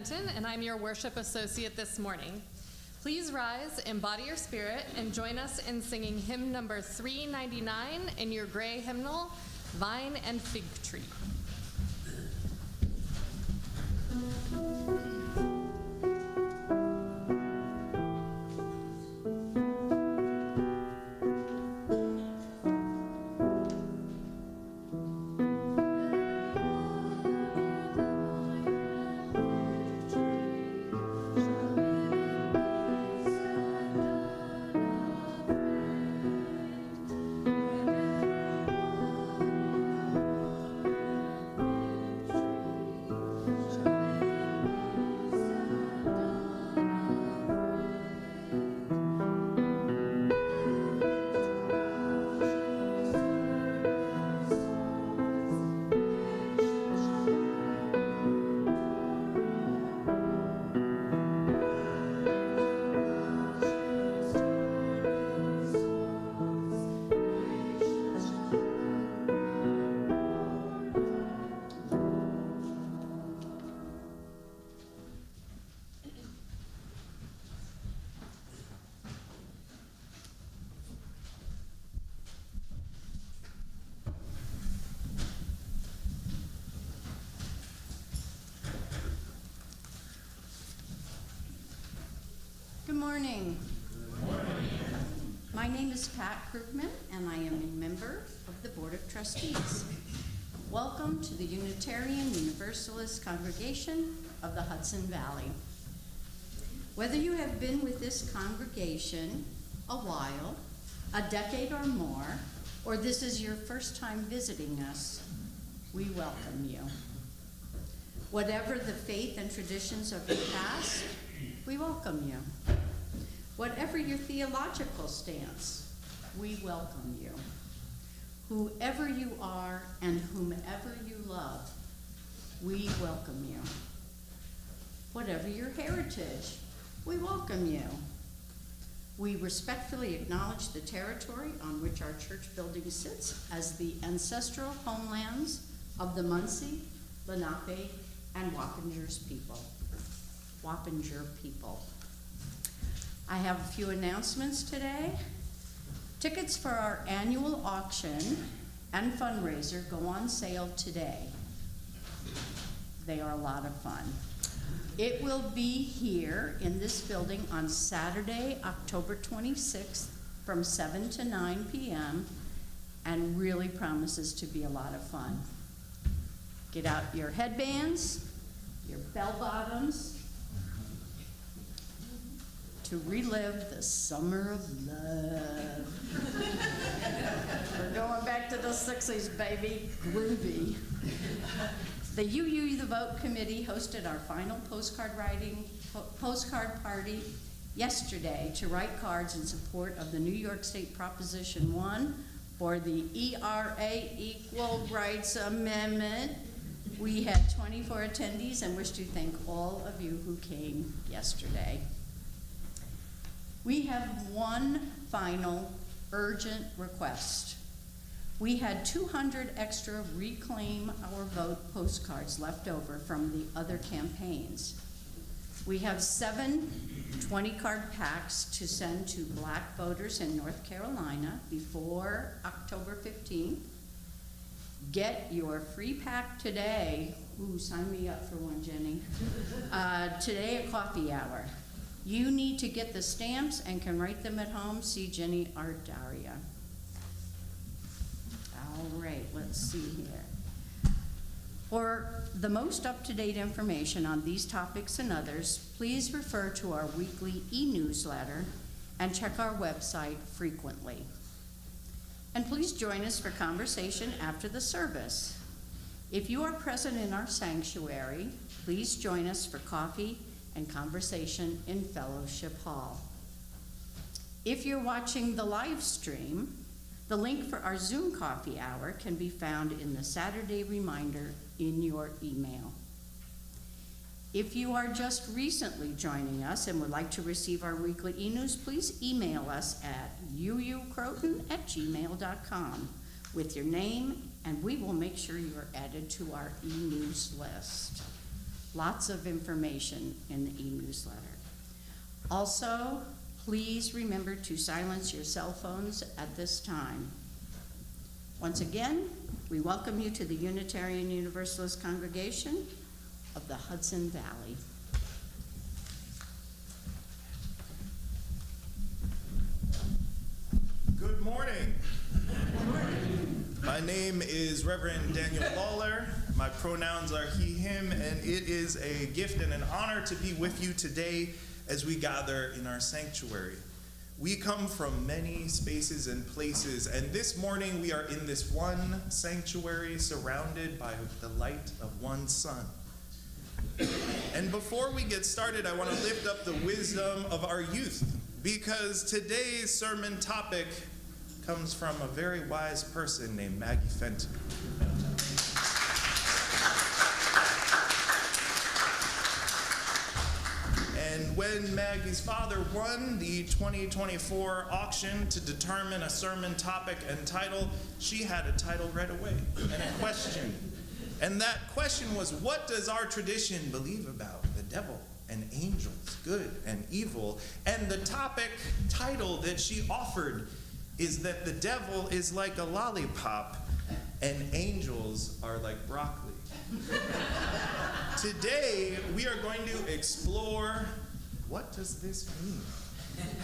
Benton, and I'm your worship associate this morning. Please rise, embody your spirit, and join us in singing hymn number 399 in your gray hymnal, Vine and Fig Tree. Good morning. Good morning. My name is Pat Krugman, and I am a member of the Board of Trustees. Welcome to the Unitarian Universalist Congregation of the Hudson Valley. Whether you have been with this congregation a while, a decade or more, or this is your first time visiting us, we welcome you. Whatever the faith and traditions of your past, we welcome you. Whatever your theological stance, we welcome you. Whoever you are and whomever you love, we welcome you. Whatever your heritage, we welcome you. We respectfully acknowledge the territory on which our church building sits as the ancestral homelands of the Munsee, Lenape, and Wappinger people. I have a few announcements today. Tickets for our annual auction and fundraiser go on sale today. They are a lot of fun. It will be here in this building on Saturday, October 26th from 7 to 9 p.m. and really promises to be a lot of fun. Get out your headbands, your bell bottoms, to relive the summer of love. We're going back to the 60s, baby. Groovy. The UU The Vote Committee hosted our final postcard party yesterday to write cards in support of the New York State Proposition 1 for the ERA Equal Rights Amendment. We had 24 attendees and wish to thank all of you who came yesterday. We have one final urgent request. We had 200 extra Reclaim Our Vote postcards left over from the other campaigns. We have 7 20-card packs to send to Black voters in North Carolina before October 15th. Get your free pack today. Ooh, sign me up for one, Jenny. Today at coffee hour. You need to get the stamps and can write them at home. See Jenny or Daria. All right, let's see here. For the most up-to-date information on these topics and others, please refer to our weekly e-newsletter and check our website frequently. And please join us for conversation after the service. If you are present in our sanctuary, please join us for coffee and conversation in Fellowship Hall. If you're watching the live stream, the link for our Zoom coffee hour can be found in the Saturday reminder in your email. If you are just recently joining us and would like to receive our weekly e-news, please email us at uucroton@gmail.com with your name, and we will make sure you are added to our e-news list. lots of information in the e-newsletter. Also, please remember to silence your cell phones at this time. Once again, we welcome you to the Unitarian Universalist Congregation of the Hudson Valley. Good morning. My name is Reverend Daniel Lawlor. My pronouns are he, him, and it is a gift and an honor to be with you today as we gather in our sanctuary. We come from many spaces and places, and this morning we are in this one sanctuary surrounded by the light of one sun. And before we get started, I want to lift up the wisdom of our youth, because today's sermon topic comes from a very wise person named Maggie Fenton. And when Maggie's father won the 2024 auction to determine a sermon topic and title, she had a title right away and a question. And that question was, what does our tradition believe about the devil and angels, good and evil? And the topic title that she offered is that the devil is like a lollipop and angels are like broccoli. Today, we are going to explore, what does this mean?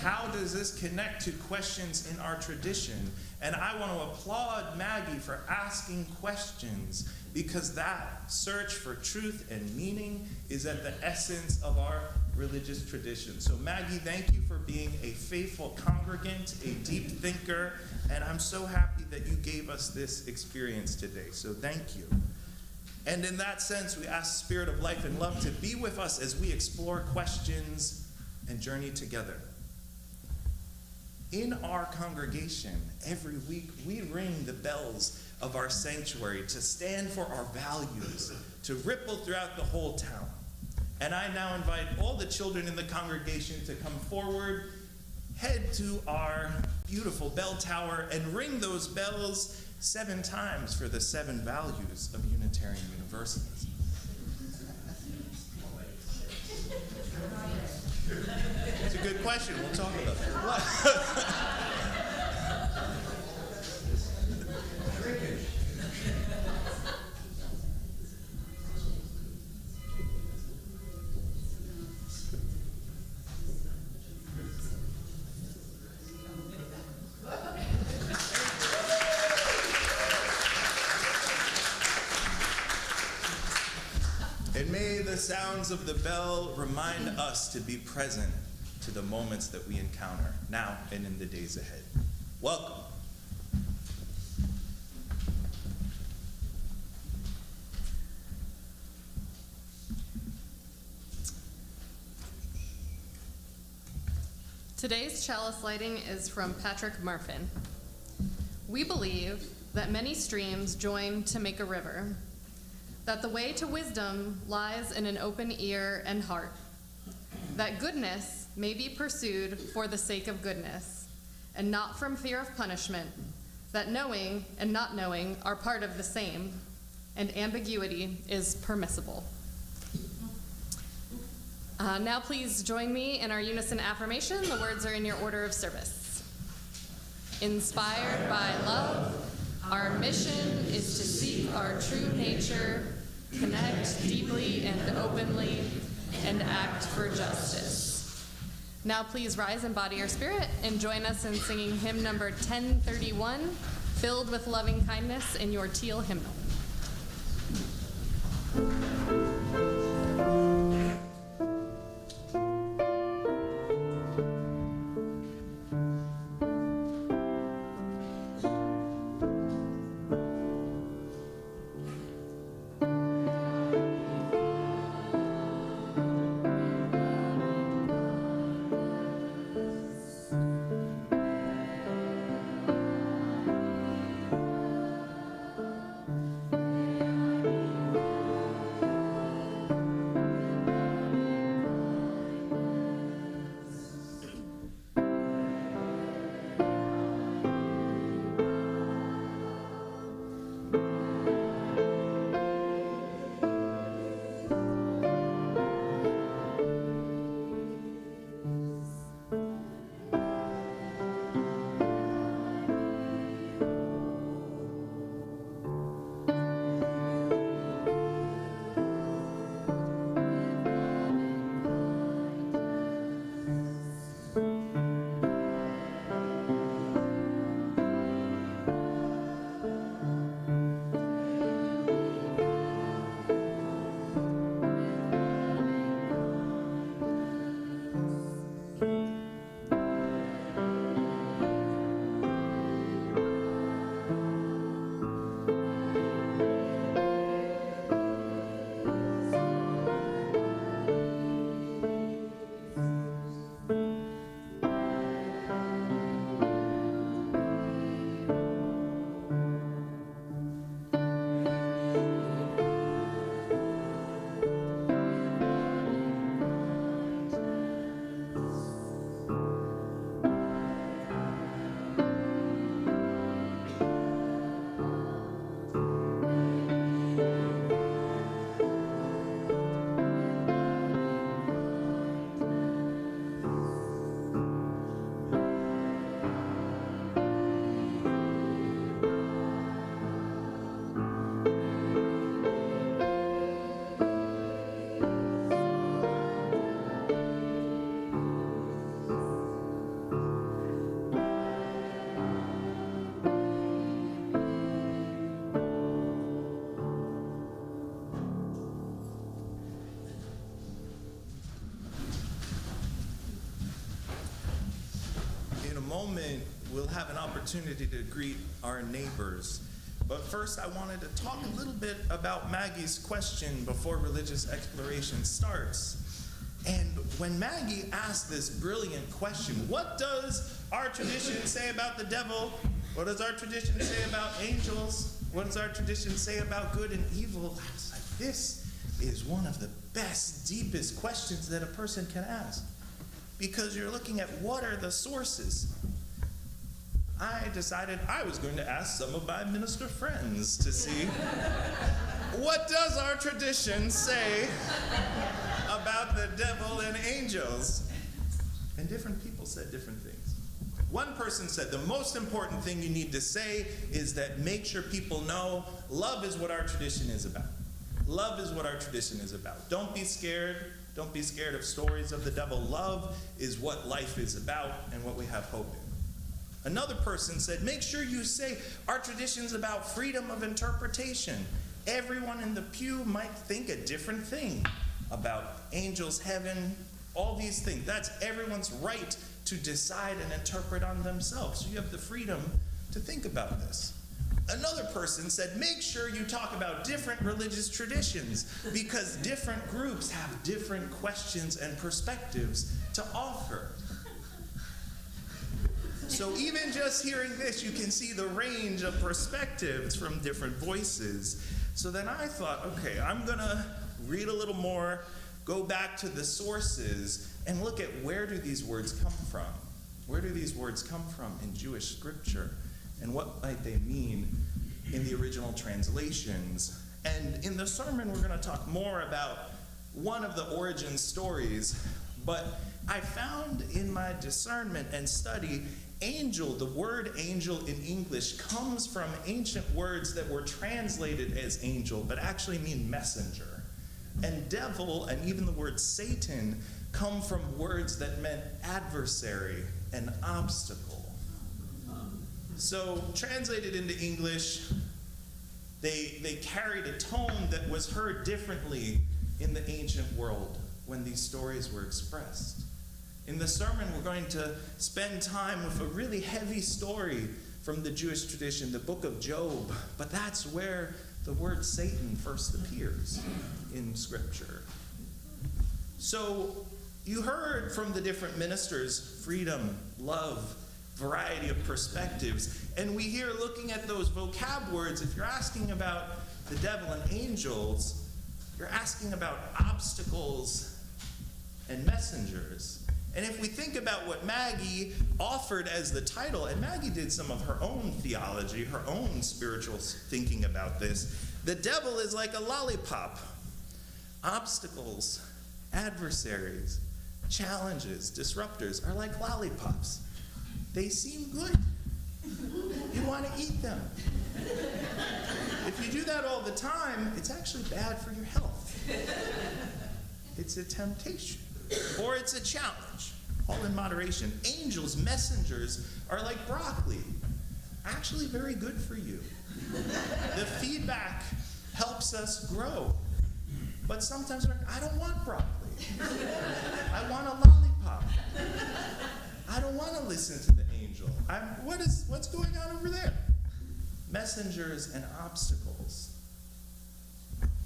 How does this connect to questions in our tradition? And I want to applaud Maggie for asking questions, because that search for truth and meaning is at the essence of our religious tradition. So Maggie, thank you for being a faithful congregant, a deep thinker, and I'm so happy that you gave us this experience today. So thank you. And in that sense, we ask Spirit of Life and Love to be with us as we explore questions and journey together. In our congregation, every week, we ring the bells of our sanctuary to stand for our values, to ripple throughout the whole town. And I now invite all the children in the congregation to come forward, head to our beautiful bell tower, and ring those bells 7 times for the 7 values of Unitarian Universalism. It's a good question. We'll talk about that. And may the sounds of the bell remind us to be present to the moments that we encounter now and in the days ahead. Welcome. Today's chalice lighting is from Patrick Murfin. We believe that many streams join to make a river, that the way to wisdom lies in an open ear and heart, that goodness may be pursued for the sake of goodness, and not from fear of punishment, that knowing and not knowing are part of the same, and ambiguity is permissible. Now please join me in our unison affirmation. The words are in your order of service. Inspired by love, our mission is to seek our true nature, connect deeply and openly, and act for justice. Now please rise and embody your spirit and join us in singing hymn number 1031, Filled with Loving Kindness, in your teal hymnal. moment, we'll have an opportunity to greet our neighbors. But first, I wanted to talk a little bit about Maggie's question before religious exploration starts. And when Maggie asked this brilliant question, what does our tradition say about the devil? What does our tradition say about angels? What does our tradition say about good and evil? I was like, this is one of the best, deepest questions that a person can ask. Because you're looking at what are the sources. I decided I was going to ask some of my minister friends to see what does our tradition say about the devil and angels. And different people said different things. One person said the most important thing you need to say is that make sure people know love is what our tradition is about. Love is what our tradition is about. Don't be scared. Don't be scared of stories of the devil. Love is what life is about and what we have hope in. Another person said, make sure you say our tradition's about freedom of interpretation. Everyone in the pew might think a different thing about angels, heaven, all these things. That's everyone's right to decide and interpret on themselves. So you have the freedom to think about this. Another person said, make sure you talk about different religious traditions because different groups have different questions and perspectives to offer. So even just hearing this, you can see the range of perspectives from different voices. So then I thought, okay, I'm going to read a little more, go back to the sources, and look at where do these words come from? Where do these words come from in Jewish scripture? And what might they mean in the original translations? And in the sermon, we're going to talk more about one of the origin stories. But I found in my discernment and study, angel, the word angel in English comes from ancient words that were translated as angel, but actually mean messenger. And devil, and even the word Satan, come from words that meant adversary and obstacle. So, translated into English, they carried a tone that was heard differently in the ancient world when these stories were expressed. In the sermon, we're going to spend time with a really heavy story from the Jewish tradition, the book of Job, but that's where the word Satan first appears in Scripture. So, you heard from the different ministers, freedom, love, variety of perspectives. And we hear, looking at those vocab words, if you're asking about the devil and angels, you're asking about obstacles and messengers. And if we think about what Maggie offered as the title, and Maggie did some of her own theology, her own spiritual thinking about this, the devil is like a lollipop. Obstacles, adversaries, challenges, disruptors are like lollipops. They seem good. You want to eat them. If you do that all the time, it's actually bad for your health. It's a temptation, or it's a challenge, all in moderation. Angels, messengers, are like broccoli. Actually very good for you. The feedback helps us grow. But sometimes we're like, I don't want broccoli. I want a lollipop. I don't want to listen to the angel. What's going on over there? Messengers and obstacles.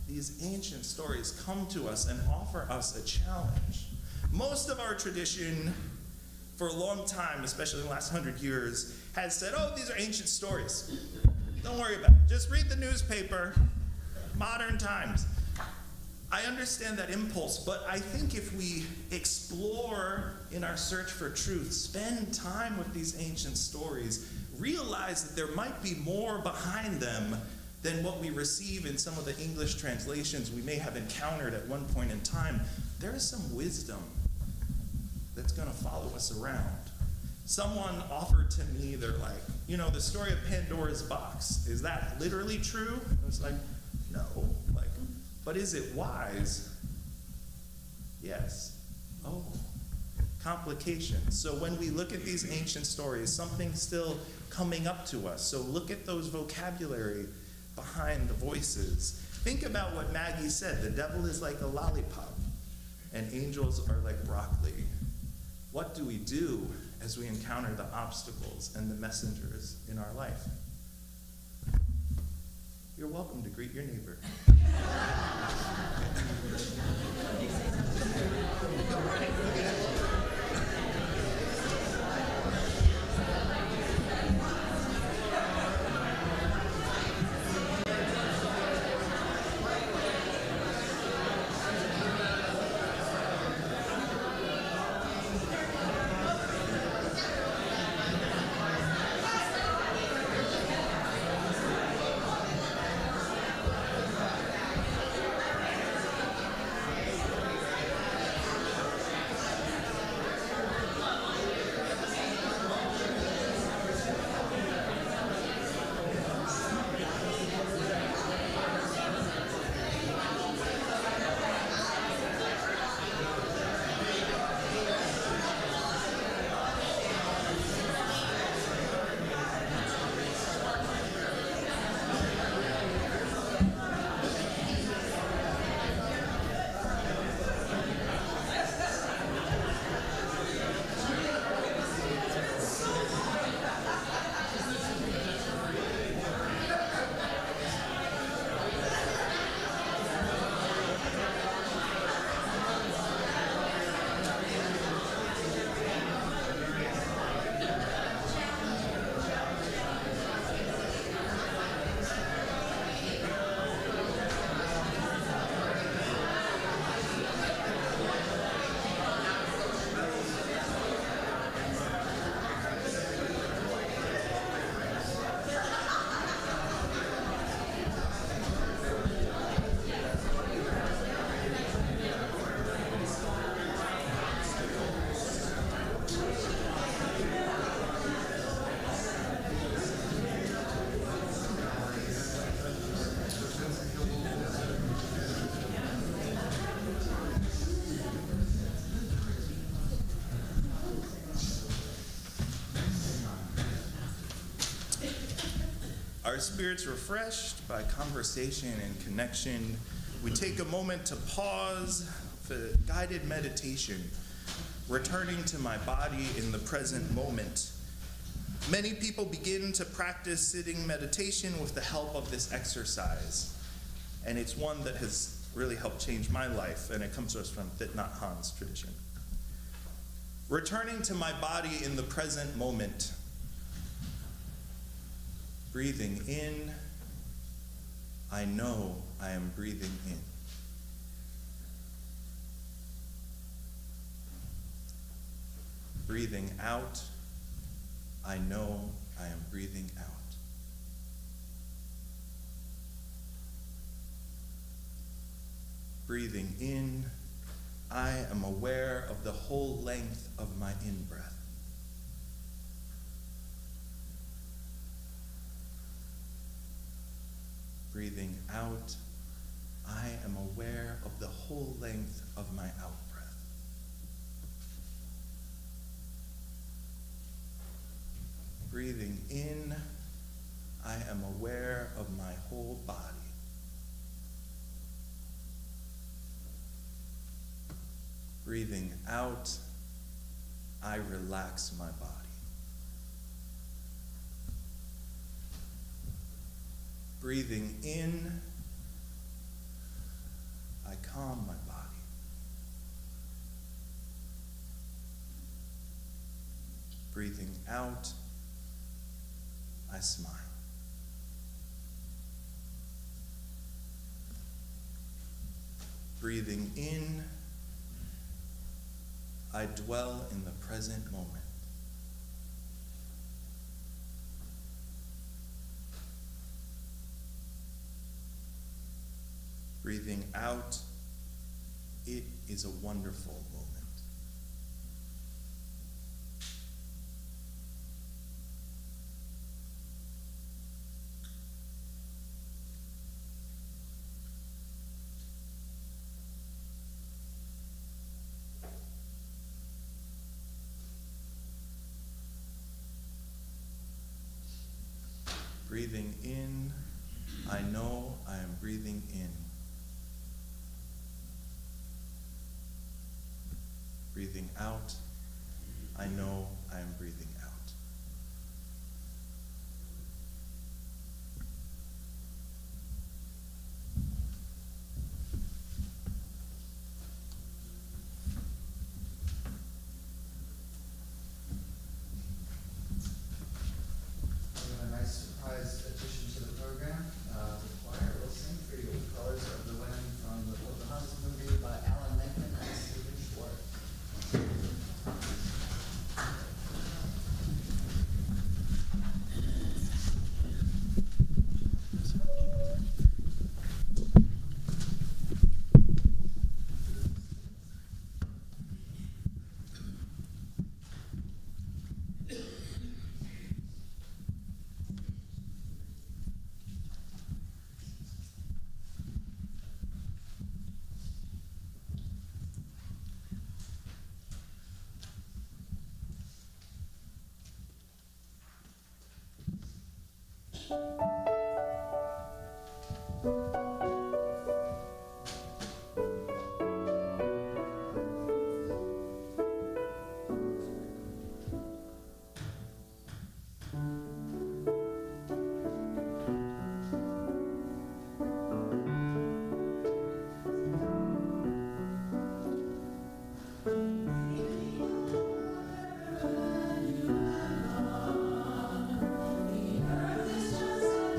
These ancient stories come to us and offer us a challenge. Most of our tradition, for a long time, especially in the last 100 years, has said, oh, these are ancient stories. Don't worry about it. Just read the newspaper. Modern times. I understand that impulse, but I think if we explore in our search for truth, spend time with these ancient stories, realize that there might be more behind them than what we receive in some of the English translations we may have encountered at one point in time, there is some wisdom that's going to follow us around. Someone offered to me, they're like, the story of Pandora's box, is that literally true? I was like, no. But is it wise? Yes. Oh, complications. So when we look at these ancient stories, something's still coming up to us. So look at those vocabulary behind the voices. Think about what Maggie said. The devil is like a lollipop, and angels are like broccoli. What do we do as we encounter the obstacles and the messengers in our life. You're welcome to greet your neighbor. Our spirits refreshed by conversation and connection, we take a moment to pause for guided meditation, returning to my body in the present moment. Many people begin to practice sitting meditation with the help of this exercise, and it's one that has really helped change my life, and it comes to us from Thich Nhat Hanh's tradition. Returning to my body in the present moment, breathing in, I know I am breathing in. Breathing out, I know I am breathing out. Breathing in, I am aware of the whole length of my in-breath. Breathing out, I am aware of the whole length of my out-breath. Breathing in, I am aware of my whole body. Breathing out, I relax my body. Breathing in, I calm my body. Breathing out, I smile. Breathing in, I dwell in the present moment. Breathing out, it is a wonderful moment. Breathing in, I know I am breathing in. Breathing out, I know I am breathing out. A nice surprise addition to the program. The choir will sing for you Colors of the Wind from the Pocahontas movie by Alan Menken and Stephen Schwartz. The earth is just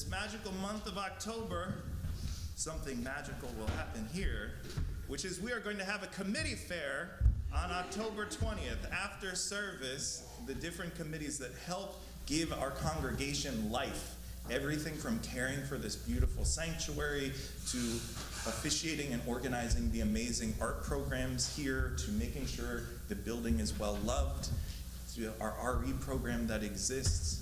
this magical month of October, something magical will happen here, which is we are going to have a committee fair on October 20th. After service, the different committees that help give our congregation life, everything from caring for this beautiful sanctuary to officiating and organizing the amazing art programs here to making sure the building is well loved, to our RE program that exists.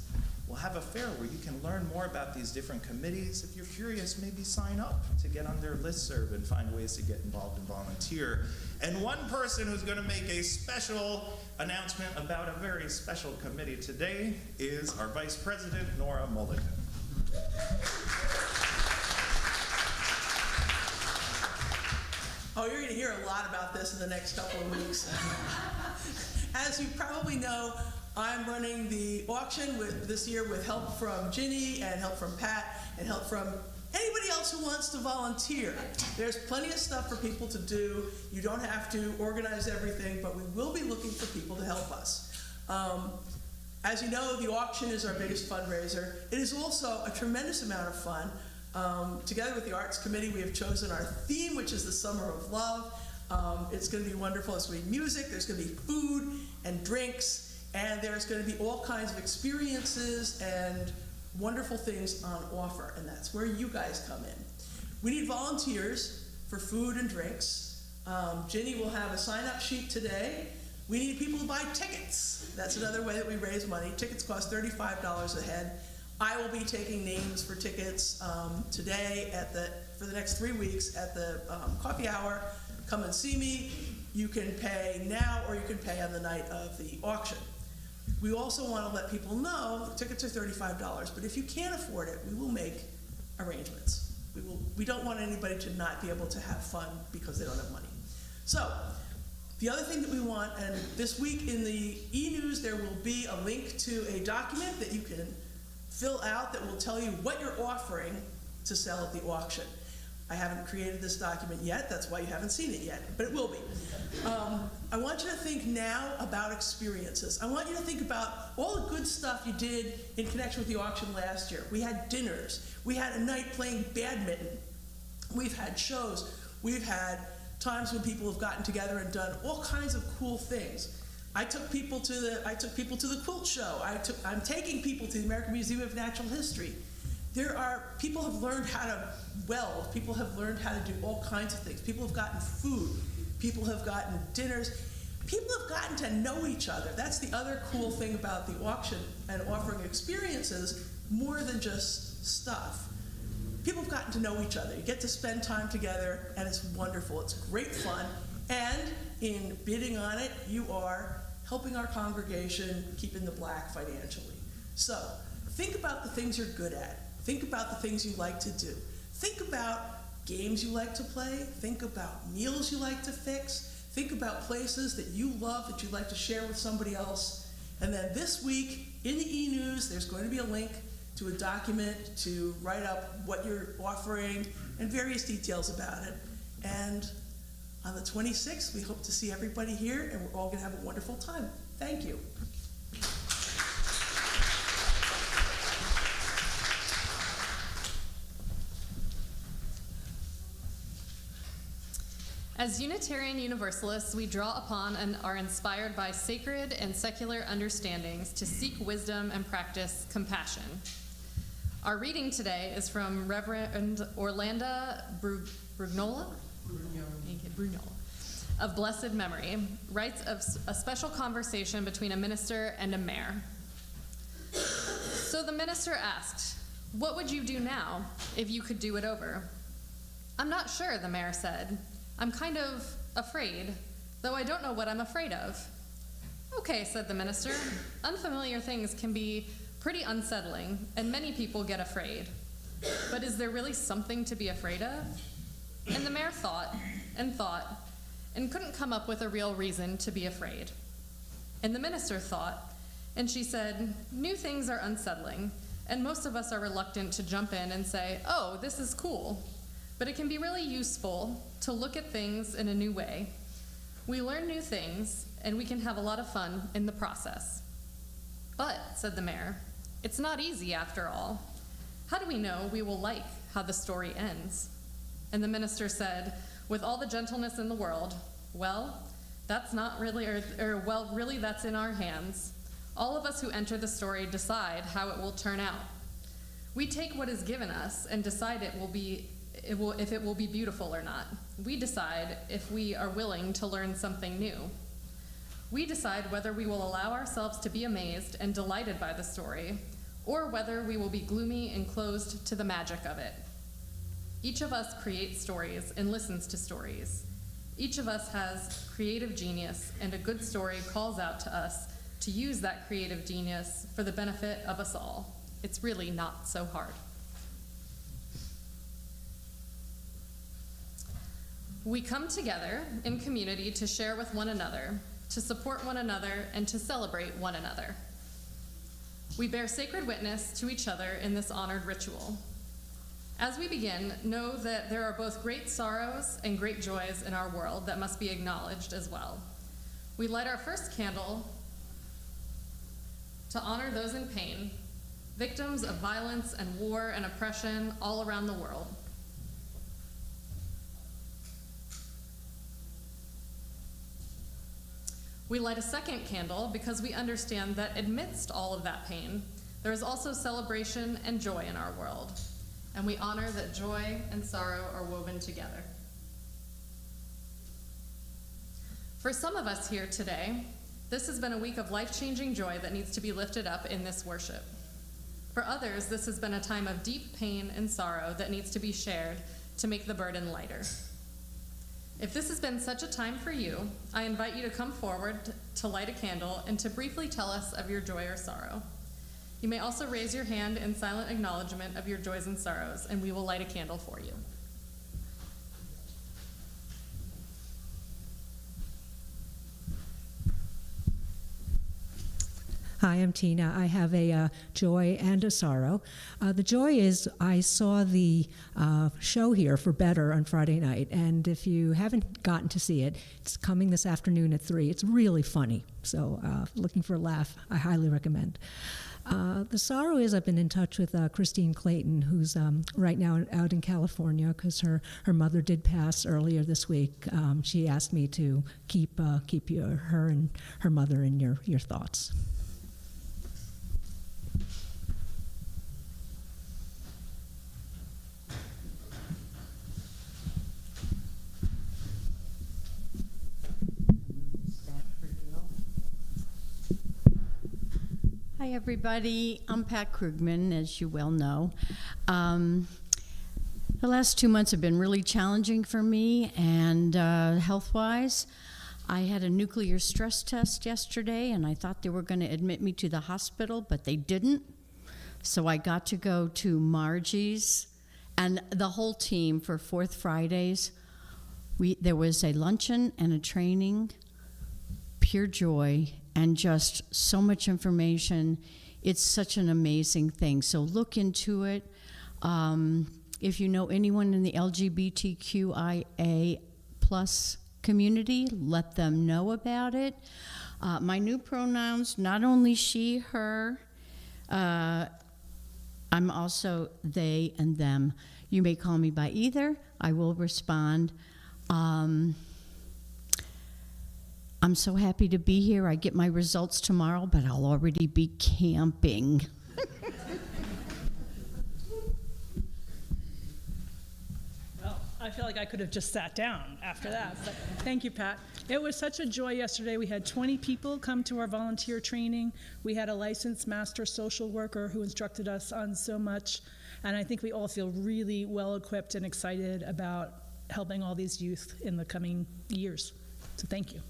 We'll have a fair where you can learn more about these different committees. If you're curious, maybe sign up to get on their listserv and find ways to get involved and volunteer. And one person who's going to make a special announcement about a very special committee today is our Vice President, Nora Mulligan. Oh, you're going to hear a lot about this in the next couple of weeks. As you probably know, I'm running the auction this year with help from Ginny and help from Pat and help from anybody else who wants to volunteer. There's plenty of stuff for people to do. You don't have to organize everything, but we will be looking for people to help us. As you know, the auction is our biggest fundraiser. It is also a tremendous amount of fun. Together with the Arts Committee, we have chosen our theme, which is the Summer of Love. It's going to be wonderful. There's going to be music, there's going to be food and drinks, and there's going to be all kinds of experiences and wonderful things on offer, and that's where you guys come in. We need volunteers for food and drinks. Ginny will have a sign-up sheet today. We need people to buy tickets. That's another way that we raise money. Tickets cost $35 a head. I will be taking names for tickets today for the next 3 weeks at the coffee hour. Come and see me. You can pay now or you can pay on the night of the auction. We also want to let people know the tickets are $35, but if you can't afford it, we will make arrangements. We don't want anybody to not be able to have fun because they don't have money. So, the other thing that we want, and this week in the e-news there will be a link to a document that you can fill out that will tell you what you're offering to sell at the auction. I haven't created this document yet, that's why you haven't seen it yet, but it will be. I want you to think now about experiences. I want you to think about all the good stuff you did in connection with the auction last year. We had dinners, we had a night playing badminton, we've had shows, we've had times when people have gotten together and done all kinds of cool things. I took people to the quilt show. I'm taking people to the American Museum of Natural History. People have learned how to weld. People have learned how to do all kinds of things. People have gotten food. People have gotten dinners. People have gotten to know each other. That's the other cool thing about the auction and offering experiences more than just stuff. People have gotten to know each other. You get to spend time together, and it's wonderful. It's great fun. And in bidding on it, you are helping our congregation keep in the black financially. So think about the things you're good at. Think about the things you like to do. Think about games you like to play. Think about meals you like to fix. Think about places that you love that you'd like to share with somebody else. And then this week in the e-news, there's going to be a link to a document to write up what you're offering and various details about it. And on the 26th, we hope to see everybody here, and we're all going to have a wonderful time. Thank you. As Unitarian Universalists, we draw upon and are inspired by sacred and secular understandings to seek wisdom and practice compassion. Our reading today is from Reverend Orlando Brugnola of blessed memory, writes of a special conversation between a minister and a mayor. So the minister asked, "What would you do now if you could do it over?" "I'm not sure," the mayor said. "I'm kind of afraid, though I don't know what I'm afraid of." "Okay," said the minister. "Unfamiliar things can be pretty unsettling, and many people get afraid. But is there really something to be afraid of?" And the mayor thought, and couldn't come up with a real reason to be afraid. And the minister thought, and she said, "New things are unsettling, and most of us are reluctant to jump in and say, 'Oh, this is cool.' But it can be really useful to look at things in a new way. We learn new things, and we can have a lot of fun in the process." "But," said the mayor, "it's not easy after all. How do we know we will like how the story ends? And the minister said, with all the gentleness in the world, well, that's not really, really that's in our hands. All of us who enter the story decide how it will turn out. We take what is given us and decide if it will be beautiful or not. We decide if we are willing to learn something new. We decide whether we will allow ourselves to be amazed and delighted by the story, or whether we will be gloomy and closed to the magic of it. Each of us creates stories and listens to stories. Each of us has creative genius, and a good story calls out to us to use that creative genius for the benefit of us all. It's really not so hard. We come together in community to share with one another, to support one another, and to celebrate one another. We bear sacred witness to each other in this honored ritual. As we begin, know that there are both great sorrows and great joys in our world that must be acknowledged as well. We light our first candle to honor those in pain, victims of violence and war and oppression all around the world. We light a second candle because we understand that amidst all of that pain, there is also celebration and joy in our world. And we honor that joy and sorrow are woven together. For some of us here today, this has been a week of life-changing joy that needs to be lifted up in this worship. For others, this has been a time of deep pain and sorrow that needs to be shared to make the burden lighter. If this has been such a time for you, I invite you to come forward to light a candle and to briefly tell us of your joy or sorrow. You may also raise your hand in silent acknowledgement of your joys and sorrows, and we will light a candle for you. Hi, I'm Tina. I have a joy and a sorrow. The joy is I saw the show here for Better on Friday night, and if you haven't gotten to see it, it's coming this afternoon at 3. It's really funny, so looking for a laugh, I highly recommend. The sorrow is I've been in touch with Christine Clayton, who's right now out in California because her mother did pass earlier this week. She asked me to keep her and her mother in your thoughts. Hi, everybody. I'm Pat Krugman, as you well know. The last 2 months have been really challenging for me, and health-wise. I had a nuclear stress test yesterday, and I thought they were going to admit me to the hospital, but they didn't. So I got to go to Margie's, and the whole team for Fourth Fridays. There was a luncheon and a training, pure joy, and just so much information. It's such an amazing thing. So look into it. If you know anyone in the LGBTQIA plus community, let them know about it. My new pronouns, not only she, her, I'm also they and them. You may call me by either. I will respond. I'm so happy to be here. I get my results tomorrow, but I'll already be camping. Well, I feel like I could have just sat down after that. But thank you, Pat. It was such a joy yesterday. We had 20 people come to our volunteer training. We had a licensed master social worker who instructed us on so much. And I think we all feel really well equipped and excited about helping all these youth in the coming years. So thank you.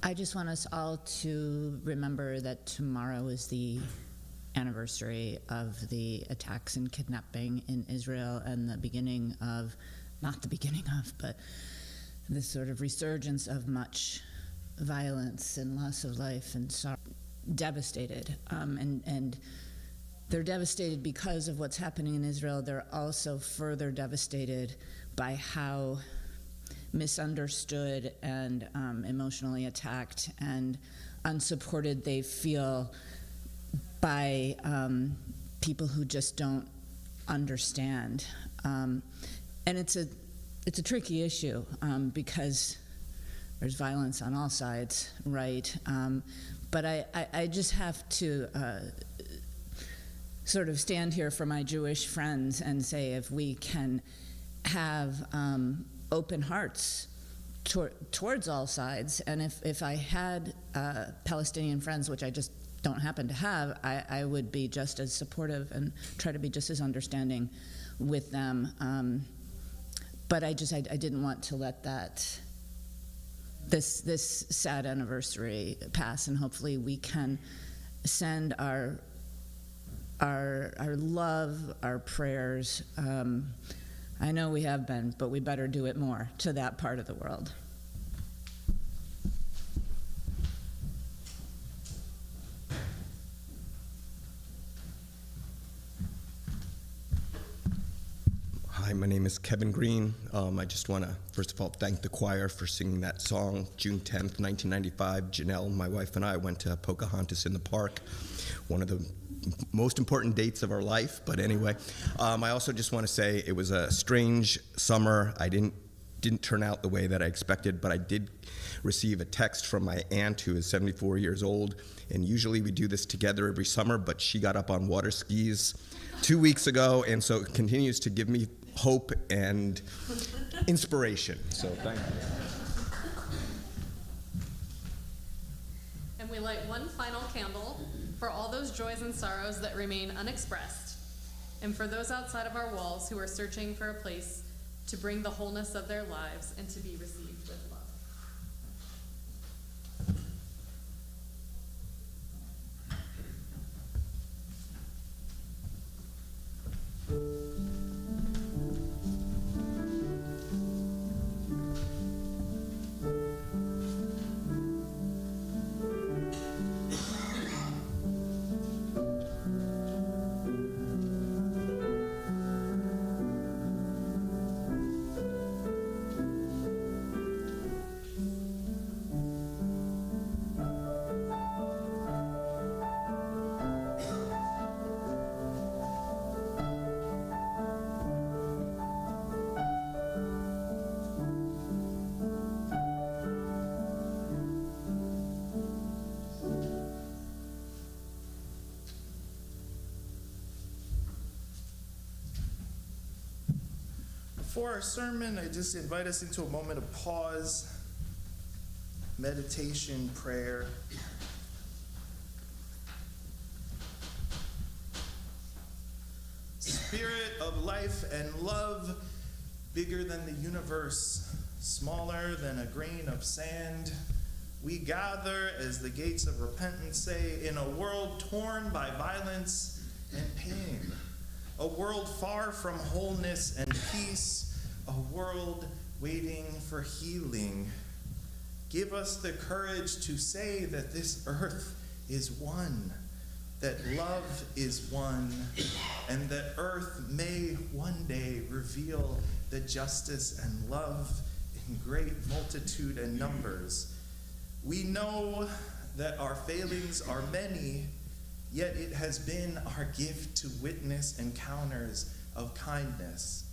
I just want us all to remember that tomorrow is the anniversary of the attacks and kidnapping in Israel and the beginning of, not the beginning of, but this sort of resurgence of much violence and loss of life and sorrow. Devastated. And they're devastated because of what's happening in Israel. They're also further devastated by how misunderstood and emotionally attacked and unsupported they feel by people who just don't understand. And it's a tricky issue because there's violence on all sides, right? But I just have to sort of stand here for my Jewish friends and say, if we can have open hearts towards all sides, and if I had Palestinian friends, which I just don't happen to have, I would be just as supportive and try to be just as understanding with them. But I didn't want to let this sad anniversary pass, and hopefully we can send our love, our prayers. I know we have been, but we better do it more to that part of the world. Hi, my name is Kevin Green. I just want to, first of all, thank the choir for singing that song, June 10th, 1995. Janelle, my wife, and I went to Pocahontas in the park, one of the most important dates of our life, but anyway. I also just want to say it was a strange summer. I didn't turn out the way that I expected, but I did receive a text from my aunt, who is 74 years old, and usually we do this together every summer, but she got up on water skis 2 weeks ago, and so it continues to give me hope and inspiration. So thank you. And we light one final candle for all those joys and sorrows that remain unexpressed, and for those outside of our walls who are searching for a place to bring the wholeness of their lives and to be received with love. For our sermon, I just invite us into a moment of pause, meditation, prayer. Spirit of life and love, bigger than the universe, smaller than a grain of sand, we gather, as the gates of repentance say, in a world torn by violence and pain, a world far from wholeness and peace, a world waiting for healing. Give us the courage to say that this earth is one, that love is one, and that earth may one day reveal the justice and love in great multitude and numbers. We know that our failings are many, yet it has been our gift to witness encounters of kindness.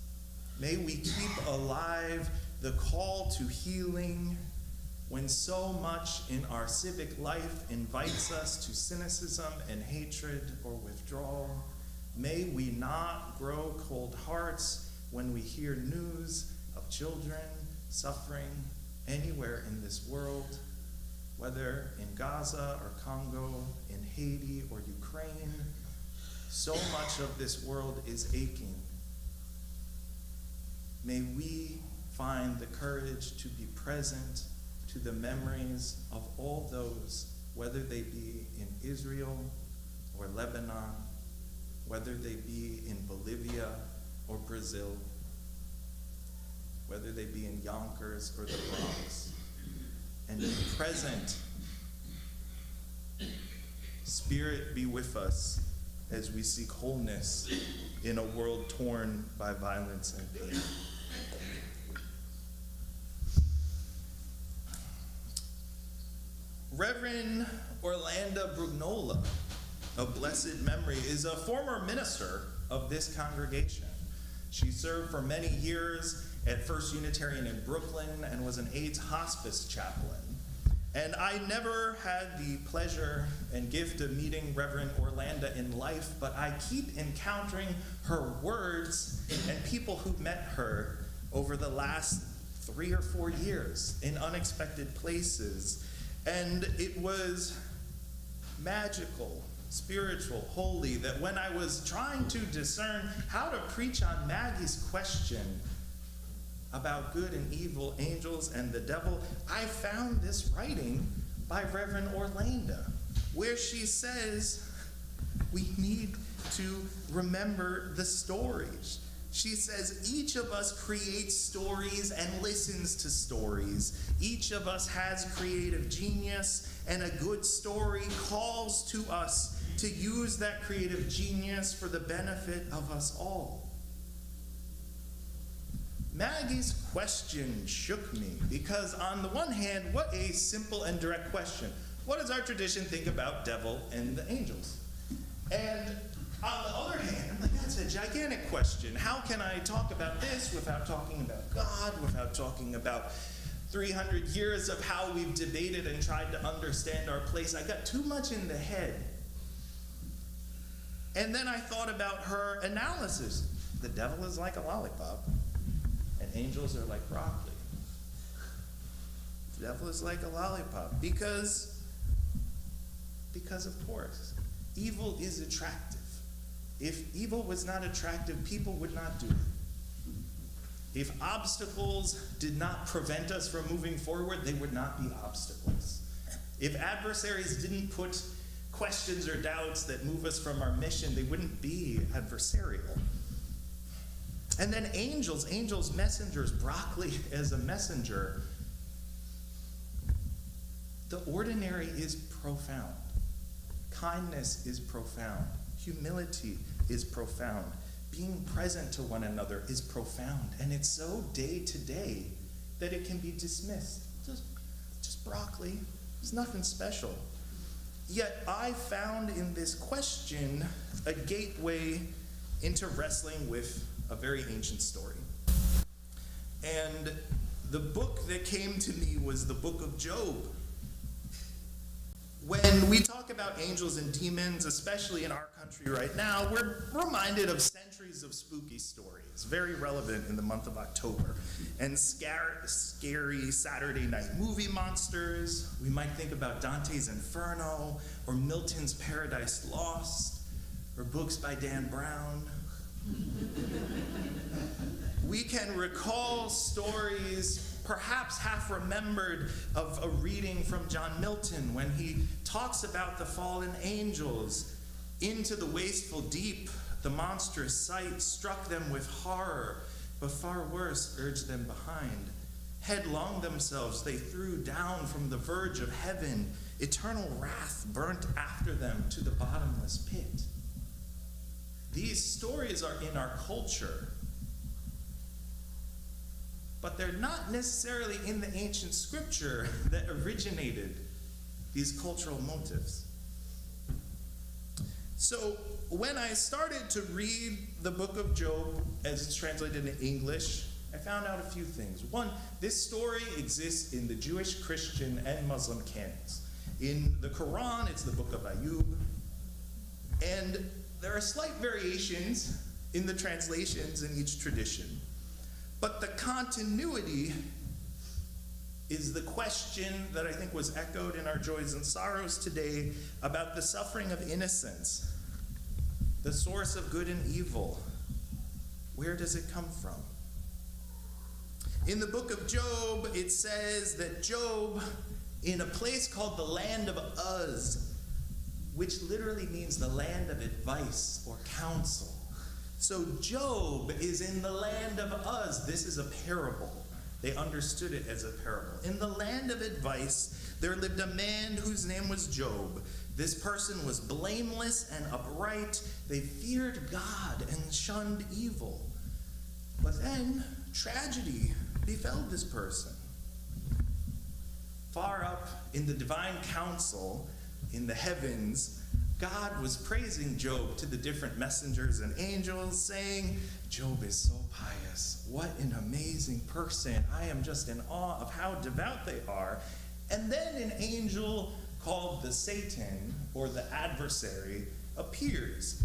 May we keep alive the call to healing when so much in our civic life invites us to cynicism and hatred or withdrawal. May we not grow cold hearts when we hear news of children suffering anywhere in this world, whether in Gaza or Congo, in Haiti or Ukraine. So much of this world is aching. May we find the courage to be present to the memories of all those, whether they be in Israel or Lebanon, whether they be in Bolivia or Brazil, whether they be in Yonkers or the Bronx, and be present. Spirit, be with us. as we seek wholeness in a world torn by violence and pain. Reverend Orlando Brugnola, of blessed memory, is a former minister of this congregation. She served for many years at First Unitarian in Brooklyn and was an AIDS hospice chaplain. And I never had the pleasure and gift of meeting Reverend Orlando in life, but I keep encountering her words and people who've met her over the last 3 or 4 years in unexpected places. And it was magical, spiritual, holy, that when I was trying to discern how to preach on Maggie's question about good and evil, angels and the devil, I found this writing by Reverend Orlando, where she says we need to remember the stories. She says each of us creates stories and listens to stories. Each of us has creative genius, and a good story calls to us to use that creative genius for the benefit of us all. Maggie's question shook me because, on the one hand, what a simple and direct question. What does our tradition think about devil and the angels? And on the other hand, I'm like, that's a gigantic question. How can I talk about this without talking about God, without talking about 300 years of how we've debated and tried to understand our place? I got too much in the head. And then I thought about her analysis. The devil is like a lollipop, and angels are like broccoli. The devil is like a lollipop because of course, evil is attractive. If evil was not attractive, people would not do it. If obstacles did not prevent us from moving forward, they would not be obstacles. If adversaries didn't put questions or doubts that move us from our mission, they wouldn't be adversarial. And then angels, messengers, broccoli as a messenger. The ordinary is profound. Kindness is profound. Humility is profound. Being present to one another is profound. And it's so day to day that it can be dismissed. Just broccoli. There's nothing special. Yet I found in this question a gateway into wrestling with a very ancient story. And the book that came to me was the book of Job. When we talk about angels and demons, especially in our country right now, we're reminded of centuries of spooky stories, very relevant in the month of October, and scary Saturday night movie monsters. We might think about Dante's Inferno, or Milton's Paradise Lost, or books by Dan Brown. We can recall stories, perhaps half remembered, of a reading from John Milton when he talks about the fallen angels. Into the wasteful deep, the monstrous sight struck them with horror, but far worse urged them behind. Headlong themselves they threw down from the verge of heaven. Eternal wrath burnt after them to the bottomless pit. These stories are in our culture, but they're not necessarily in the ancient scripture that originated these cultural motives. So when I started to read the book of Job as it's translated in English, I found out a few things. One, this story exists in the Jewish, Christian, and Muslim canons. In the Quran, it's the book of Ayub, and there are slight variations in the translations in each tradition. But the continuity is the question that I think was echoed in our joys and sorrows today about the suffering of innocence, the source of good and evil. Where does it come from? In the book of Job, it says that Job, in a place called the land of Uz, which literally means the land of advice or counsel. So Job is in the land of Uz. This is a parable. They understood it as a parable. In the land of advice, there lived a man whose name was Job. This person was blameless and upright. They feared God and shunned evil. But then tragedy befell this person. Far up in the divine council in the heavens, God was praising Job to the different messengers and angels, saying, Job is so pious. What an amazing person. I am just in awe of how devout they are. And then an angel called the Satan, or the adversary, appears.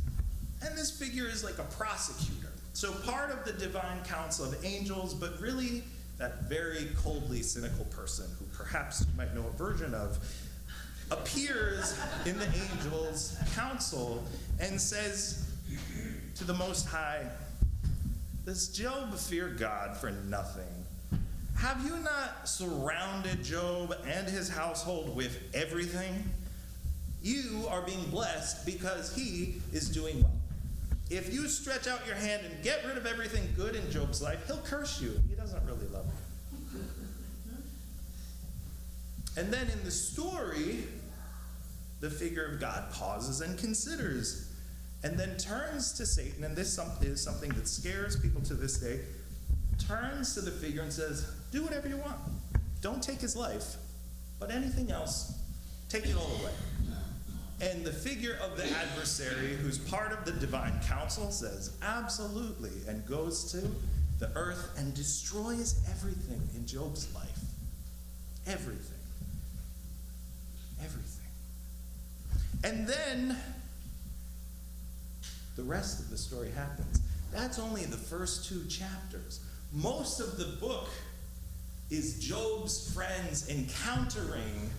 And this figure is like a prosecutor. So part of the divine council of angels, but really that very coldly cynical person who perhaps you might know a version of, appears in the angels' council and says to the Most High, does Job fear God for nothing? Have you not surrounded Job and his household with everything? You are being blessed because he is doing well. If you stretch out your hand and get rid of everything good in Job's life, he'll curse you. He doesn't really love you. And then in the story, the figure of God pauses and considers, and then turns to Satan, and this is something that scares people to this day, turns to the figure and says, do whatever you want. Don't take his life, but anything else, take it all away. And the figure of the adversary, who's part of the divine council, says, absolutely, and goes to the earth and destroys everything in Job's life. Everything. Everything. And then the rest of the story happens. That's only the first 2 chapters. Most of the book is Job's friends encountering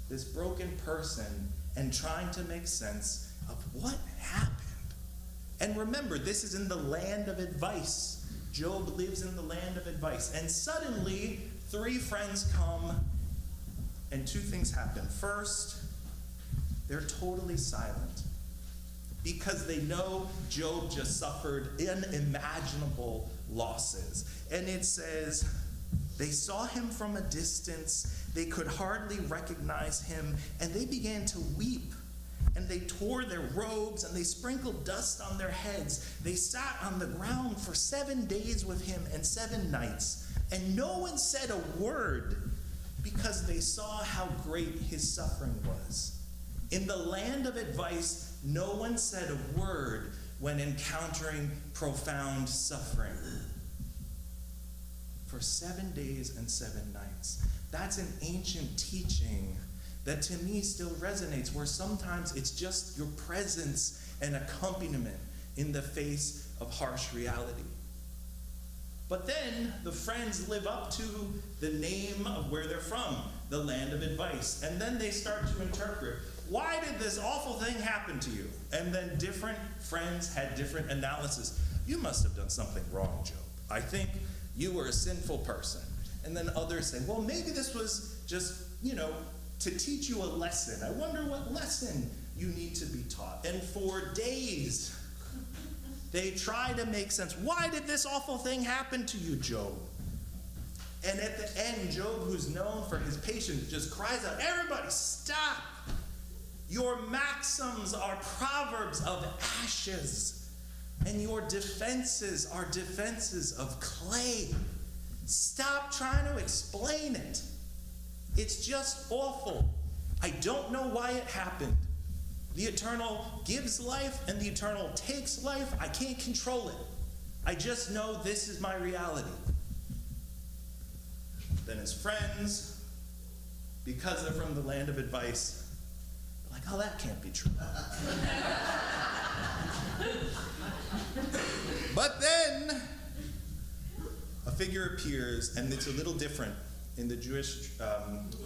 this broken person and trying to make sense of what happened. And remember, this is in the land of advice. Job lives in the land of advice. And suddenly, 3 friends come, and 2 things happen. First, they're totally silent because they know Job just suffered unimaginable losses. And it says, they saw him from a distance, they could hardly recognize him, and they began to weep. And they tore their robes, and they sprinkled dust on their heads. They sat on the ground for 7 days with him and 7 nights. And no one said a word because they saw how great his suffering was. In the land of advice, no one said a word when encountering profound suffering. For 7 days and 7 nights. That's an ancient teaching that to me still resonates, where sometimes it's just your presence and accompaniment in the face of harsh reality. But then the friends live up to the name of where they're from, the land of advice. And then they start to interpret, why did this awful thing happen to you? And then different friends had different analysis. You must have done something wrong, Job. I think you were a sinful person. And then others say, well, maybe this was just, to teach you a lesson. I wonder what lesson you need to be taught. And for days, they try to make sense. Why did this awful thing happen to you, Job? And at the end, Job, who's known for his patience, just cries out, everybody, stop! Your maxims are proverbs of ashes, and your defenses are defenses of clay. Stop trying to explain it. It's just awful. I don't know why it happened. The Eternal gives life and the Eternal takes life. I can't control it. I just know this is my reality. Then his friends, because they're from the land of advice, they're like, oh, that can't be true. But then a figure appears, and it's a little different in the Jewish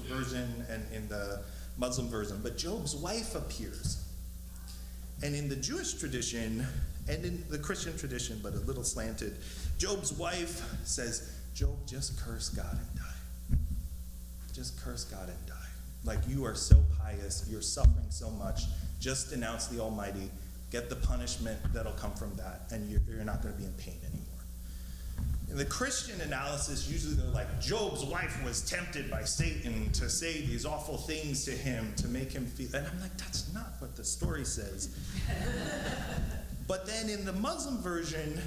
version and in the Muslim version. But Job's wife appears. And in the Jewish tradition, and in the Christian tradition, but a little slanted, Job's wife says, Job, just curse God and die. Just curse God and die. Like, you are so pious, you're suffering so much, just denounce the Almighty, get the punishment that'll come from that, and you're not going to be in pain anymore. In the Christian analysis, usually they're like, Job's wife was tempted by Satan to say these awful things to him to make him feel, and I'm like, that's not what the story says. But then in the Muslim version,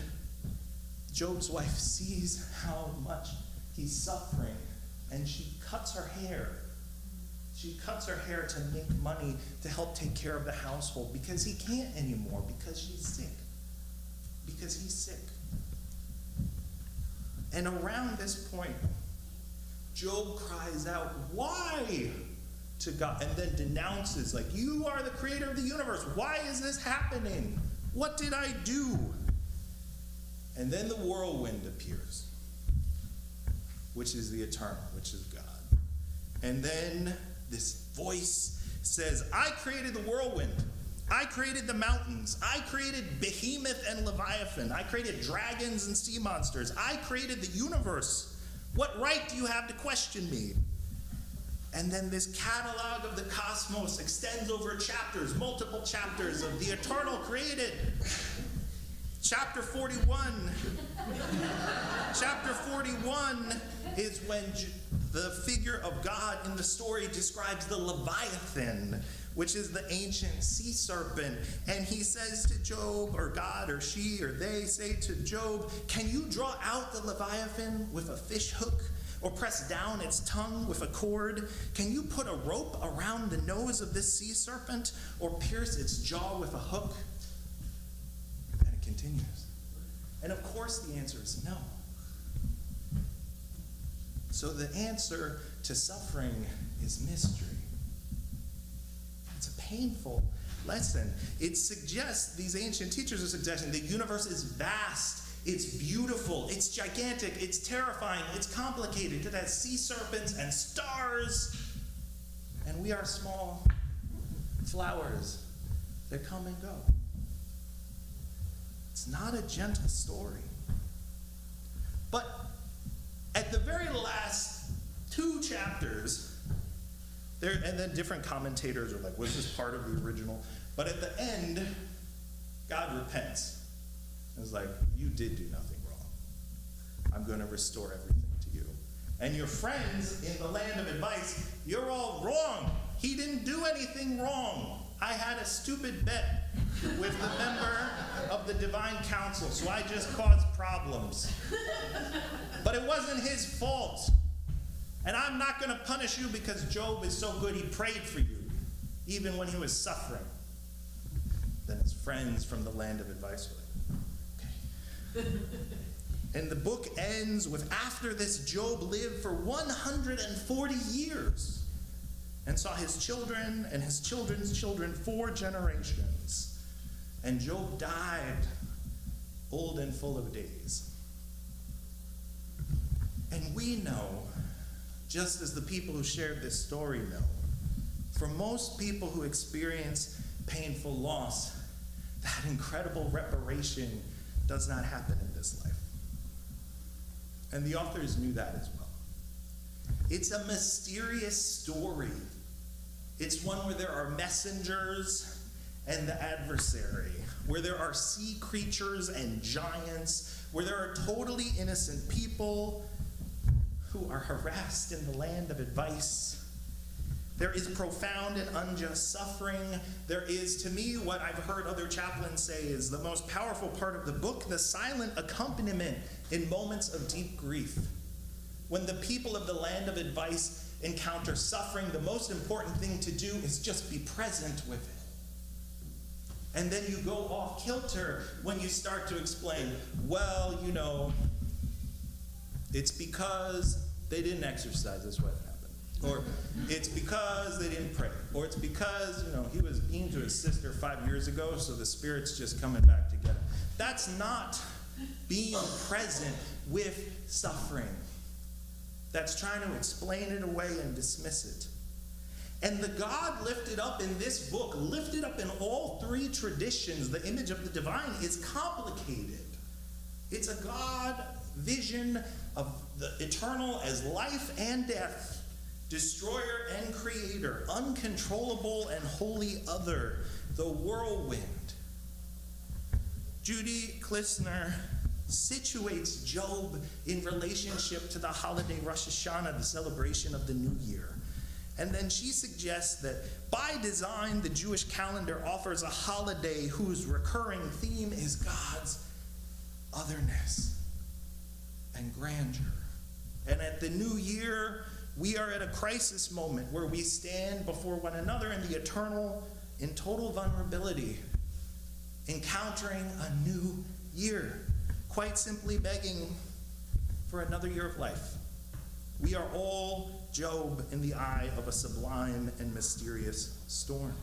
Job's wife sees how much he's suffering, and she cuts her hair. She cuts her hair to make money to help take care of the household because he can't anymore, because she's sick. Because he's sick. And around this point, Job cries out, why? To God, and then denounces, like, you are the creator of the universe. Why is this happening? What did I do? And then the whirlwind appears, which is the eternal, which is God. And then this voice says, I created the whirlwind. I created the mountains. I created Behemoth and Leviathan. I created dragons and sea monsters. I created the universe. What right do you have to question me? And then this catalog of the cosmos extends over chapters, multiple chapters of the eternal created. Chapter 41. Chapter 41 is when the figure of God in the story describes the Leviathan, which is the ancient sea serpent. And he says to Job, or God, or she, or they say to Job, can you draw out the Leviathan with a fish hook? Or press down its tongue with a cord? Can you put a rope around the nose of this sea serpent? Or pierce its jaw with a hook? And it continues. And of course the answer is no. So the answer to suffering is mystery. It's a painful lesson. It suggests, these ancient teachers are suggesting, the universe is vast. It's beautiful, it's gigantic, it's terrifying, it's complicated. It has sea serpents and stars. And we are small flowers that come and go. It's not a gentle story. But at the very last 2 chapters, and then different commentators are like, was this part of the original? But at the end, God repents. It's like, you did do nothing wrong. I'm going to restore everything to you. And your friends in the land of advice, you're all wrong. He didn't do anything wrong. I had a stupid bet with the member of the divine council, so I just caused problems. But it wasn't his fault. And I'm not going to punish you because Job is so good he prayed for you, even when he was suffering. Then his friends from the land of advice were like, and the book ends with, after this, Job lived for 140 years and saw his children and his children's children 4 generations. And Job died old and full of days. And we know, just as the people who shared this story know, for most people who experience painful loss, that incredible reparation does not happen in this life. And the authors knew that as well. It's a mysterious story. It's one where there are messengers and the adversary, where there are sea creatures and giants, where there are totally innocent people who are harassed in the land of advice. There is profound and unjust suffering. There is, to me, what I've heard other chaplains say is the most powerful part of the book, the silent accompaniment in moments of deep grief. When the people of the land of advice encounter suffering, the most important thing to do is just be present with it. And then you go off kilter when you start to explain, well, you know, it's because they didn't exercise, that's what happened. Or it's because they didn't pray. Or it's because, you know, he was mean to his sister 5 years ago, so the Spirit's just coming back to get him. That's not being present with suffering. That's trying to explain it away and dismiss it. And the God lifted up in this book, lifted up in all 3 traditions, the image of the divine, is complicated. It's a God vision of the eternal as life and death, destroyer and creator, uncontrollable and wholly other, the whirlwind. Judy Klissner situates Job in relationship to the holiday Rosh Hashanah, the celebration of the new year. And then she suggests that by design, the Jewish calendar offers a holiday whose recurring theme is God's otherness and grandeur. And at the new year, we are at a crisis moment where we stand before one another in the eternal, in total vulnerability, encountering a new year, quite simply begging for another year of life. We are all Job in the eye of a sublime and mysterious storm.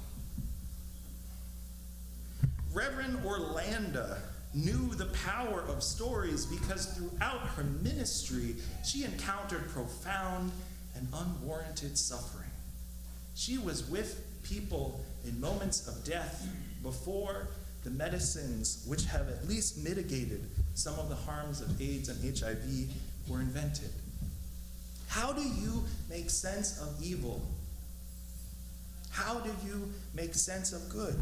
Reverend Orlando knew the power of stories because throughout her ministry, she encountered profound and unwarranted suffering. She was with people in moments of death before the medicines, which have at least mitigated some of the harms of AIDS and HIV, were invented. How do you make sense of evil? How do you make sense of good?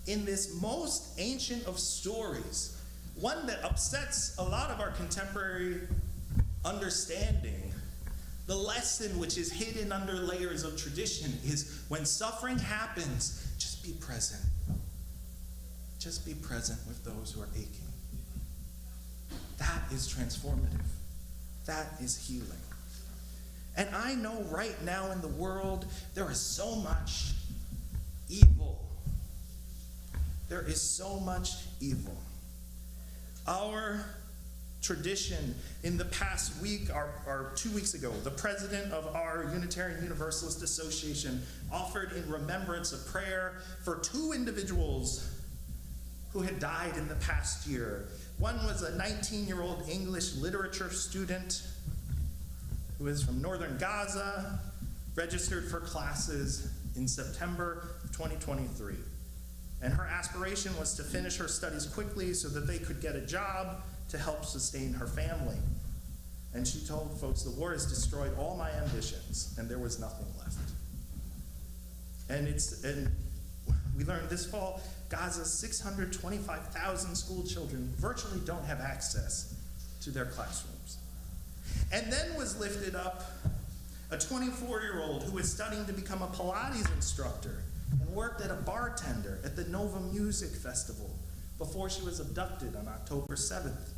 In this most ancient of stories, one that upsets a lot of our contemporary understanding, the lesson which is hidden under layers of tradition is when suffering happens, just be present. Just be present with those who are aching. That is transformative. That is healing. And I know right now in the world, there is so much evil. There is so much evil. Our tradition in the past week, or 2 weeks ago, the president of our Unitarian Universalist Association offered in remembrance of prayer for 2 individuals who had died in the past year. One was a 19-year-old English literature student who is from northern Gaza, registered for classes in September of 2023. And her aspiration was to finish her studies quickly so that they could get a job to help sustain her family. And she told folks, the war has destroyed all my ambitions, and there was nothing left. And we learned this fall, Gaza's 625,000 school children virtually don't have access to their classrooms. And then was lifted up a 24-year-old who was studying to become a Pilates instructor and worked as a bartender at the Nova Music Festival before she was abducted on October 7th.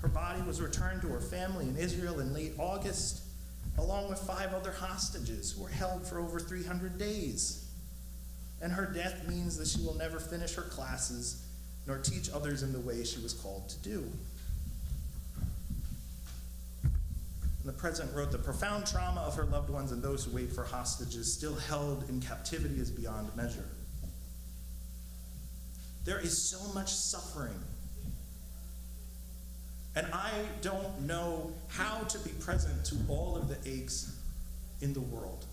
Her body was returned to her family in Israel in late August, along with 5 other hostages who were held for over 300 days. And her death means that she will never finish her classes nor teach others in the way she was called to do. And the president wrote, the profound trauma of her loved ones and those who wait for hostages still held in captivity is beyond measure. There is so much suffering. And I don't know how to be present to all of the aches in the world.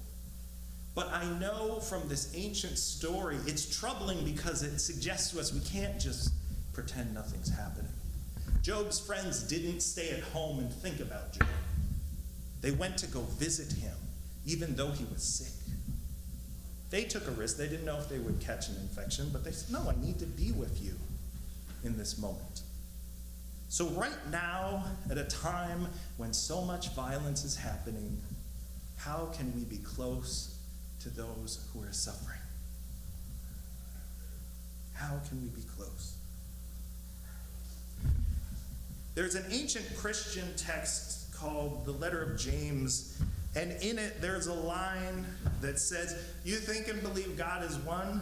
But I know from this ancient story, it's troubling because it suggests to us we can't just pretend nothing's happening. Job's friends didn't stay at home and think about Job. They went to go visit him, even though he was sick. They took a risk. They didn't know if they would catch an infection, but they said, no, I need to be with you in this moment. So right now, at a time when so much violence is happening, how can we be close to those who are suffering? How can we be close? There's an ancient Christian text called the Letter of James, and in it there's a line that says, you think and believe God is one,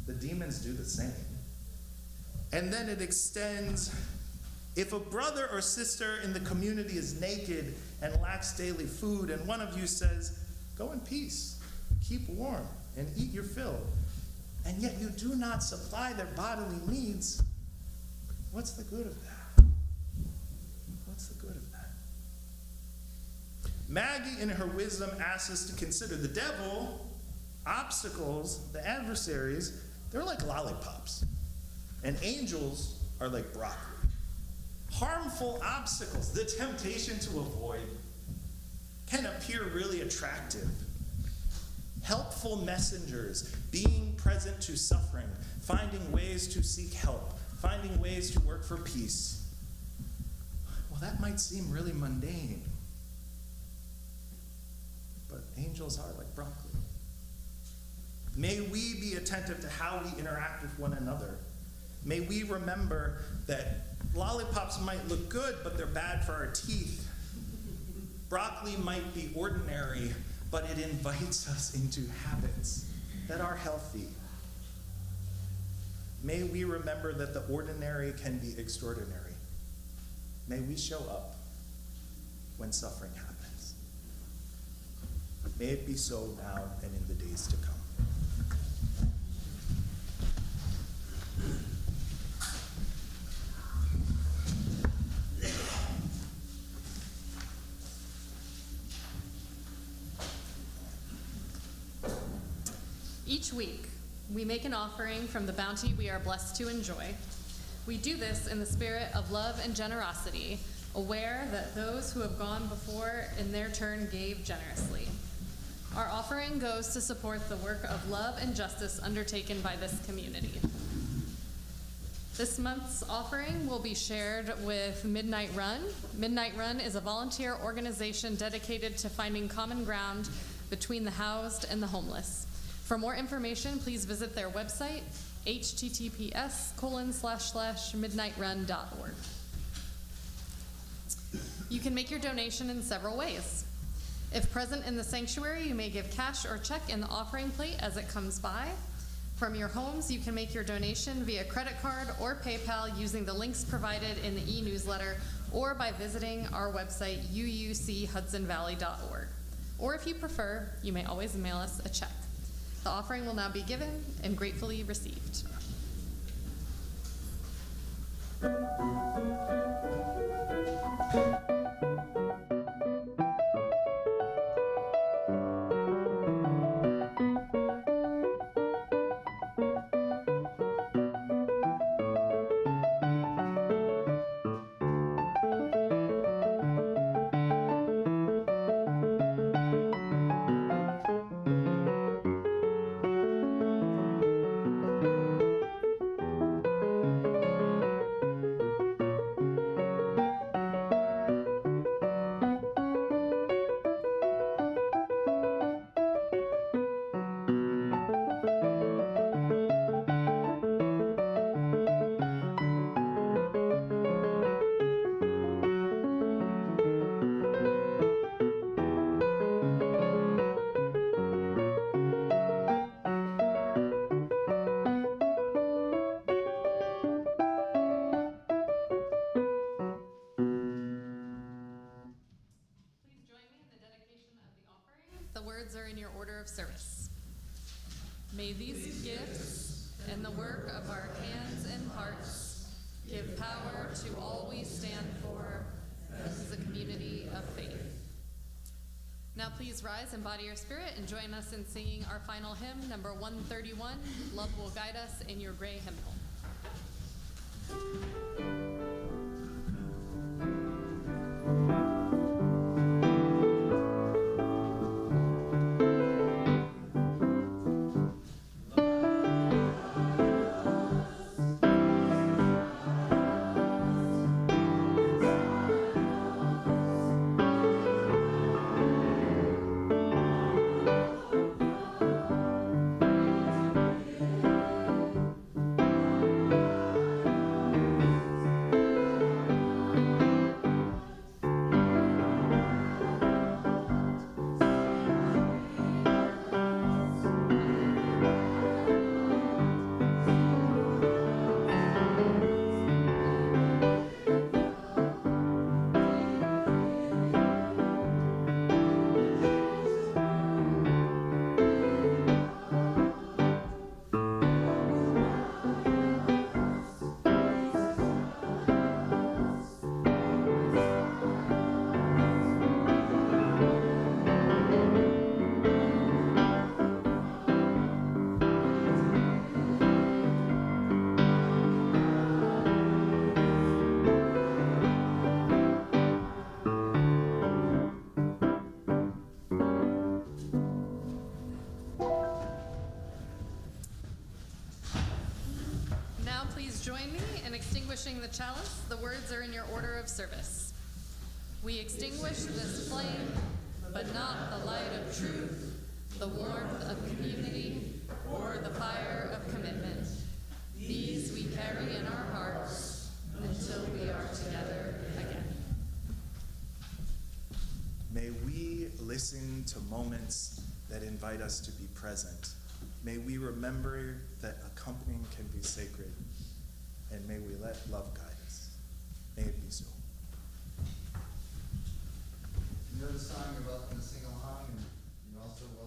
the demons do the same. And then it extends, if a brother or sister in the community is naked and lacks daily food, and one of you says, go in peace, keep warm, and eat your fill, and yet you do not supply their bodily needs, what's the good of that? What's the good of that? Maggie, in her wisdom, asks us to consider the devil, obstacles, the adversaries, they're like lollipops, and angels are like broccoli. Harmful obstacles, the temptation to avoid, can appear really attractive. Helpful messengers, being present to suffering, finding ways to seek help, finding ways to work for peace. Well, that might seem really mundane, but angels are like broccoli. May we be attentive to how we interact with one another. May we remember that lollipops might look good, but they're bad for our teeth. Broccoli might be ordinary, but it invites us into habits that are healthy. May we remember that the ordinary can be extraordinary. May we show up when suffering happens. May it be so now and in the days to come. Each week, we make an offering from the bounty we are blessed to enjoy. We do this in the spirit of love and generosity, aware that those who have gone before in their turn gave generously. Our offering goes to support the work of love and justice undertaken by this community. This month's offering will be shared with Midnight Run. Midnight Run is a volunteer organization dedicated to finding common ground between the housed and the homeless. For more information, please visit their website, https://midnightrun.org. You can make your donation in several ways. If present in the sanctuary, you may give cash or check in the offering plate as it comes by. From your homes, you can make your donation via credit card or PayPal using the links provided in the e-newsletter or by visiting our website, uuchudsonvalley.org. Or if you prefer, you may always mail us a check. The offering will now be given and gratefully received. The words are in your order of service. May these gifts and the work of our hands and hearts give power to all we stand for as a community of faith. Now please rise and body your spirit and join us in singing our final hymn, number 131, Love Will Guide Us, in your gray hymnal. Join me in extinguishing the chalice. The words are in your order of service. We extinguish this flame, but not the light of truth, the warmth of community, or the fire of commitment. These we carry in our hearts until we are together again. May we listen to moments that invite us to be present. May we remember that accompanying can be sacred. And may we let love guide us. May it be so. You know the song you're welcome to sing along, and you're also welcome